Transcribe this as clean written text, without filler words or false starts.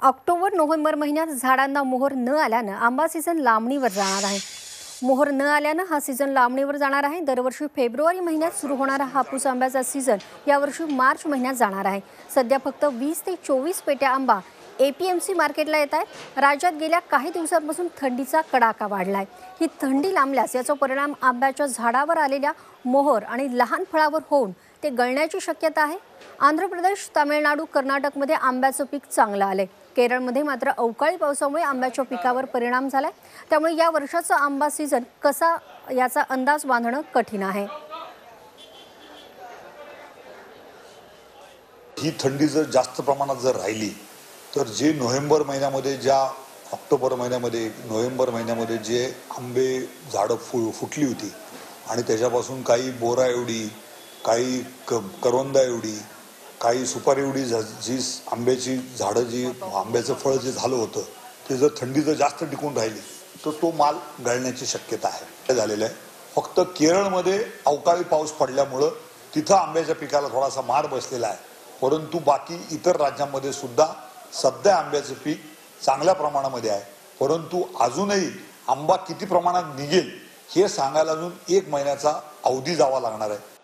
October November महिन्यात झाडांना मोहर न आल्यानं आंबा सीझन लांबणीवर जाणार आहे। मोहर न आल्यानं हा सीझन लांबणीवर जाणार आहे। दरवर्षी फेब्रुवारी महिन्यात सुरू होणारा हापूस आंब्याचा सीझन यावर्षी मार्च महिन्यात जाणार आहे। सध्या फक्त 20 ते 24 पेट्या आंबा APMC मार्केटला येत आहेत। राज्यात गेल्या काही दिवसांपासून थंडीचा कडाका वाढलाय। ही थंडी लांबल्यास याचा परिणाम आंब्याच्या झाडावर आलेल्या मोहर आणि लहान फळावर होऊन ते गळण्याची शक्यता आहे। आंध्र प्रदेश, तामिळनाडू, कर्नाटकमध्ये आंब्याचं पीक चांगलं आलंय। केरळमध्ये मात्र अवकाळी पावसामुळे आंब्याच्या पिकावर परिणाम झालाय। त्यामुळे या वर्षाचा आंबा सीझन कसा याचा अंदाज बांधणं कठीण आहे। ही थंडी जर जास्त प्रमाणात जर राहिली तर जे नोव्हेंबर महिन्यामध्ये ऑक्टोबर महिन्यामध्ये नोव्हेंबर महिन्यामध्ये जे आंबे झाडं फुटली होती आणि त्याच्यापासून काही बोरा एवढी, काही करवंदा एवढी, काही सुपारी एवढी जी आंब्याची झाडं जी आंब्याचं फळ जे झालं होतं ते जर थंडी जर जास्त टिकून राहिली तर तो माल गळण्याची शक्यता आहे झालेलं आहे। फक्त केरळमध्ये अवकाळी पाऊस पडल्यामुळं तिथं आंब्याच्या पिकाला थोडासा मार बसलेला आहे, परंतु बाकी इतर राज्यांमध्ये सुद्धा सध्या आंब्याचं पीक चांगल्या प्रमाणामध्ये आहे। परंतु अजूनही आंबा किती प्रमाणात निघेल हे सांगायला अजून 1 महिन्याचा अवधी जावा लागणार आहे।